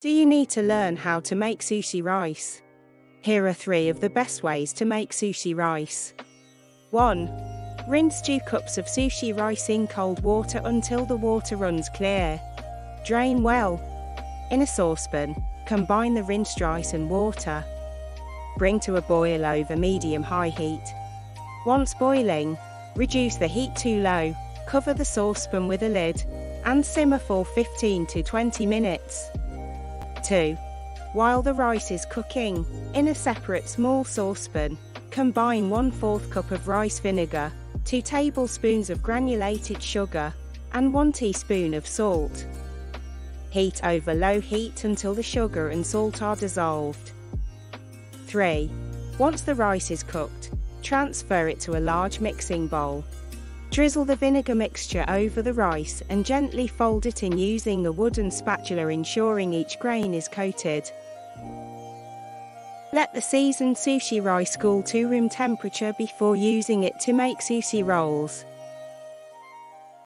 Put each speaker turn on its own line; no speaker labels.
Do you need to learn how to make sushi rice? Here are 3 of the best ways to make sushi rice. 1. Rinse 2 cups of sushi rice in cold water until the water runs clear. Drain well. In a saucepan, combine the rinsed rice and water. Bring to a boil over medium-high heat. Once boiling, reduce the heat to low, cover the saucepan with a lid, and simmer for 15 to 20 minutes. 2. While the rice is cooking, in a separate small saucepan, combine 1/4 cup of rice vinegar, 2 tablespoons of granulated sugar, and 1 teaspoon of salt. Heat over low heat until the sugar and salt are dissolved. 3. Once the rice is cooked, transfer it to a large mixing bowl. Drizzle the vinegar mixture over the rice and gently fold it in using a wooden spatula, ensuring each grain is coated. Let the seasoned sushi rice cool to room temperature before using it to make sushi rolls.